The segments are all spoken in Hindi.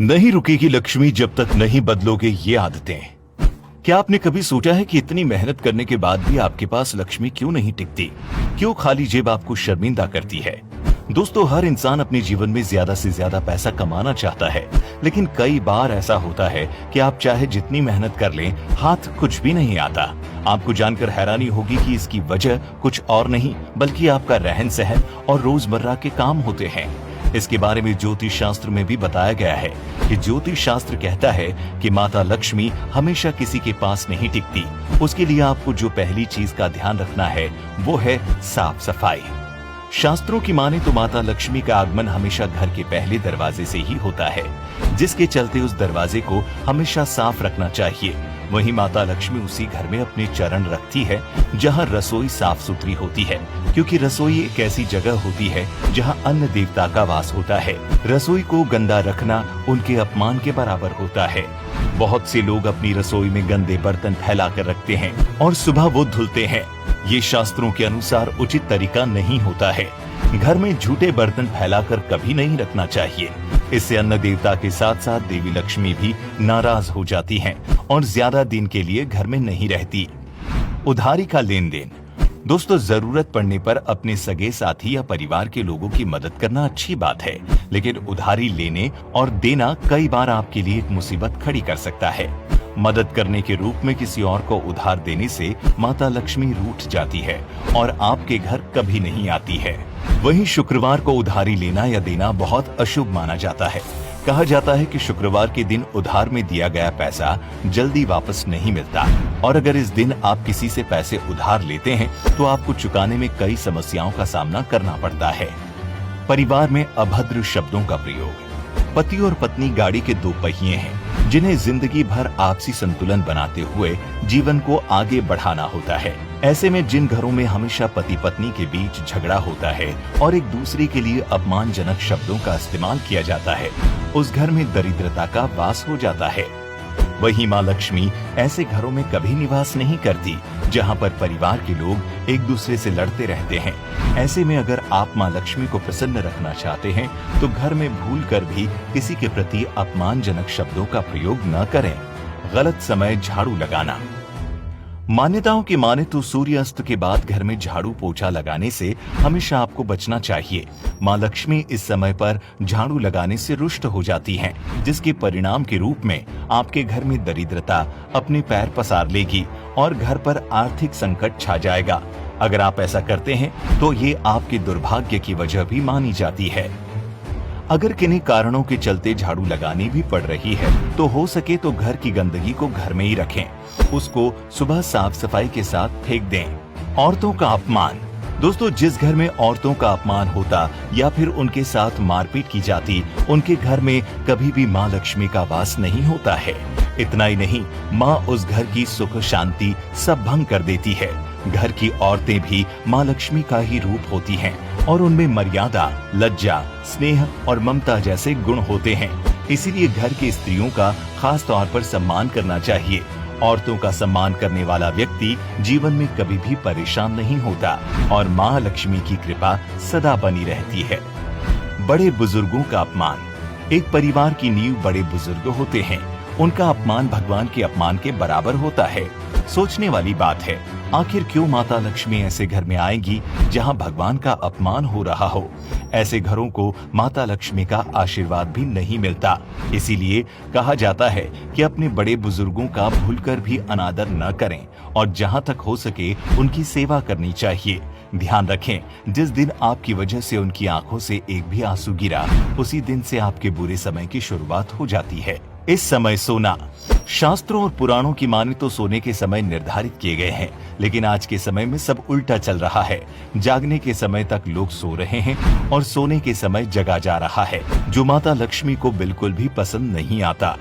नहीं रुकेगी लक्ष्मी जब तक नहीं बदलोगे ये आदतें। क्या आपने कभी सोचा है कि इतनी मेहनत करने के बाद भी आपके पास लक्ष्मी क्यों नहीं टिकती? क्यों खाली जेब आपको शर्मिंदा करती है? दोस्तों, हर इंसान अपने जीवन में ज्यादा से ज्यादा पैसा कमाना चाहता है, लेकिन कई बार ऐसा होता है कि आप चाहे जितनी मेहनत कर लें, हाथ कुछ भी नहीं आता। आपको जानकर हैरानी होगी कि इसकी वजह कुछ और नहीं बल्कि आपका रहन सहन और रोजमर्रा के काम होते हैं। इसके बारे में ज्योतिष शास्त्र में भी बताया गया है कि ज्योतिष शास्त्र कहता है कि माता लक्ष्मी हमेशा किसी के पास नहीं टिकती। उसके लिए आपको जो पहली चीज का ध्यान रखना है वो है साफ सफाई। शास्त्रों की माने तो माता लक्ष्मी का आगमन हमेशा घर के पहले दरवाजे से ही होता है, जिसके चलते उस दरवाजे को हमेशा साफ रखना चाहिए। वहीं माता लक्ष्मी उसी घर में अपने चरण रखती है जहां रसोई साफ सुथरी होती है, क्योंकि रसोई एक ऐसी जगह होती है जहां अन्न देवता का वास होता है। रसोई को गंदा रखना उनके अपमान के बराबर होता है। बहुत से लोग अपनी रसोई में गंदे बर्तन फैला कर रखते हैं और सुबह वो धुलते हैं। ये शास्त्रों के अनुसार उचित तरीका नहीं होता है। घर में झूठे बर्तन फैलाकर कभी नहीं रखना चाहिए। इससे अन्न देवता के साथ साथ देवी लक्ष्मी भी नाराज हो जाती हैं और ज्यादा दिन के लिए घर में नहीं रहती। उधारी का लेन देन। दोस्तों, जरूरत पड़ने पर अपने सगे साथी या परिवार के लोगों की मदद करना अच्छी बात है, लेकिन उधारी लेने और देना कई बार आपके लिए एक मुसीबत खड़ी कर सकता है। मदद करने के रूप में किसी और को उधार देने से माता लक्ष्मी रूठ जाती है और आपके घर कभी नहीं आती है। वहीं शुक्रवार को उधारी लेना या देना बहुत अशुभ माना जाता है। कहा जाता है कि शुक्रवार के दिन उधार में दिया गया पैसा जल्दी वापस नहीं मिलता, और अगर इस दिन आप किसी से पैसे उधार लेते हैं तो आपको चुकाने में कई समस्याओं का सामना करना पड़ता है। परिवार में अभद्र शब्दों का प्रयोग। पति और पत्नी गाड़ी के दो पहिए हैं, जिन्हें जिंदगी भर आपसी संतुलन बनाते हुए जीवन को आगे बढ़ाना होता है। ऐसे में जिन घरों में हमेशा पति पत्नी के बीच झगड़ा होता है और एक दूसरे के लिए अपमानजनक शब्दों का इस्तेमाल किया जाता है, उस घर में दरिद्रता का वास हो जाता है। वहीं माँ लक्ष्मी ऐसे घरों में कभी निवास नहीं करती जहाँ पर परिवार के लोग एक दूसरे से लड़ते रहते हैं। ऐसे में अगर आप माँ लक्ष्मी को प्रसन्न रखना चाहते हैं तो घर में भूलकर भी किसी के प्रति अपमानजनक शब्दों का प्रयोग न करें। गलत समय झाड़ू लगाना। मान्यताओं की माने तो सूर्यास्त के बाद घर में झाड़ू पोछा लगाने से हमेशा आपको बचना चाहिए। माँ लक्ष्मी इस समय पर झाड़ू लगाने से रुष्ट हो जाती हैं, जिसके परिणाम के रूप में आपके घर में दरिद्रता अपने पैर पसार लेगी और घर पर आर्थिक संकट छा जाएगा। अगर आप ऐसा करते हैं तो ये आपके दुर्भाग्य की वजह भी मानी जाती है। अगर किन्हीं कारणों के चलते झाड़ू लगानी भी पड़ रही है तो हो सके तो घर की गंदगी को घर में ही रखें। उसको सुबह साफ सफाई के साथ फेंक दें। औरतों का अपमान। दोस्तों, जिस घर में औरतों का अपमान होता या फिर उनके साथ मारपीट की जाती, उनके घर में कभी भी माँ लक्ष्मी का वास नहीं होता है। इतना ही नहीं, माँ उस घर की सुख शांति सब भंग कर देती है। घर की औरतें भी माँ लक्ष्मी का ही रूप होती हैं और उनमें मर्यादा, लज्जा, स्नेह और ममता जैसे गुण होते हैं। इसीलिए घर की स्त्रियों का खास तौर पर सम्मान करना चाहिए। औरतों का सम्मान करने वाला व्यक्ति जीवन में कभी भी परेशान नहीं होता और माँ लक्ष्मी की कृपा सदा बनी रहती है। बड़े बुजुर्गों का अपमान। एक परिवार की नींव बड़े बुजुर्ग होते हैं। उनका अपमान भगवान के अपमान के बराबर होता है। सोचने वाली बात है, आखिर क्यों माता लक्ष्मी ऐसे घर में आएंगी जहां भगवान का अपमान हो रहा हो? ऐसे घरों को माता लक्ष्मी का आशीर्वाद भी नहीं मिलता। इसीलिए कहा जाता है कि अपने बड़े बुजुर्गों का भूलकर भी अनादर न करें और जहां तक हो सके उनकी सेवा करनी चाहिए। ध्यान रखें, जिस दिन आपकी वजह से उनकी आंखों से एक भी आंसू गिरा, उसी दिन से आपके बुरे समय की शुरुआत हो जाती है। इस समय सोना। शास्त्रों और पुराणों की माने तो सोने के समय निर्धारित किए गए हैं, लेकिन आज के समय में सब उल्टा चल रहा है। जागने के समय तक लोग सो रहे हैं और सोने के समय जगा जा रहा है, जो माता लक्ष्मी को बिल्कुल भी पसंद नहीं आता।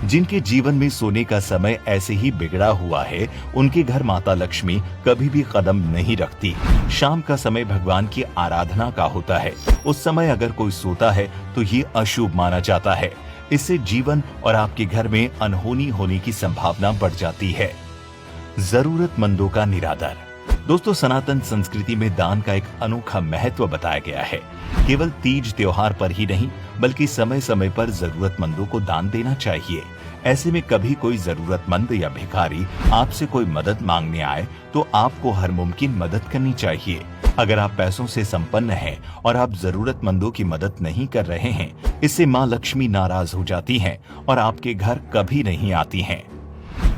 जिनके जीवन में सोने का समय ऐसे ही बिगड़ा हुआ है, उनके घर माता लक्ष्मी कभी भी कदम नहीं रखती। शाम का समय भगवान की आराधना का होता है। उस समय अगर कोई सोता है तो ये अशुभ माना जाता है। इससे जीवन और आपके घर में अनहोनी होने की संभावना बढ़ जाती है। जरूरतमंदों का निरादर। दोस्तों, सनातन संस्कृति में दान का एक अनोखा महत्व बताया गया है। केवल तीज त्योहार पर ही नहीं बल्कि समय समय पर जरूरतमंदों को दान देना चाहिए। ऐसे में कभी कोई जरूरतमंद या भिखारी आपसे कोई मदद मांगने आए तो आपको हर मुमकिन मदद करनी चाहिए। अगर आप पैसों से संपन्न हैं और आप जरूरतमंदों की मदद नहीं कर रहे हैं, इससे माँ लक्ष्मी नाराज हो जाती हैं और आपके घर कभी नहीं आती हैं।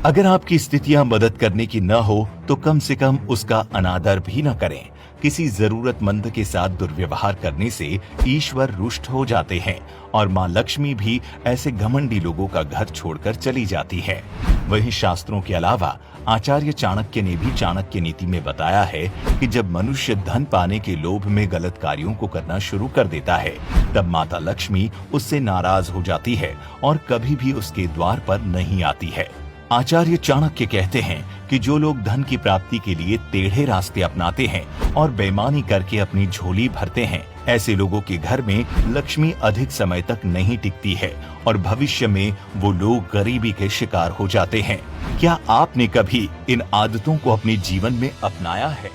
अगर आपकी स्थितियां मदद करने की न हो तो कम से कम उसका अनादर भी न करें। किसी जरूरतमंद के साथ दुर्व्यवहार करने से ईश्वर रुष्ट हो जाते हैं और माँ लक्ष्मी भी ऐसे घमंडी लोगों का घर छोड़कर चली जाती है। वहीं शास्त्रों के अलावा आचार्य चाणक्य ने भी चाणक्य नीति में बताया है कि जब मनुष्य धन पाने के लोभ में गलत कार्यों को करना शुरू कर देता है, तब माता लक्ष्मी उससे नाराज हो जाती है और कभी भी उसके द्वार पर नहीं आती है। आचार्य चाणक्य कहते हैं कि जो लोग धन की प्राप्ति के लिए टेढ़े रास्ते अपनाते हैं और बेईमानी करके अपनी झोली भरते हैं, ऐसे लोगों के घर में लक्ष्मी अधिक समय तक नहीं टिकती है और भविष्य में वो लोग गरीबी के शिकार हो जाते हैं। क्या आपने कभी इन आदतों को अपने जीवन में अपनाया है?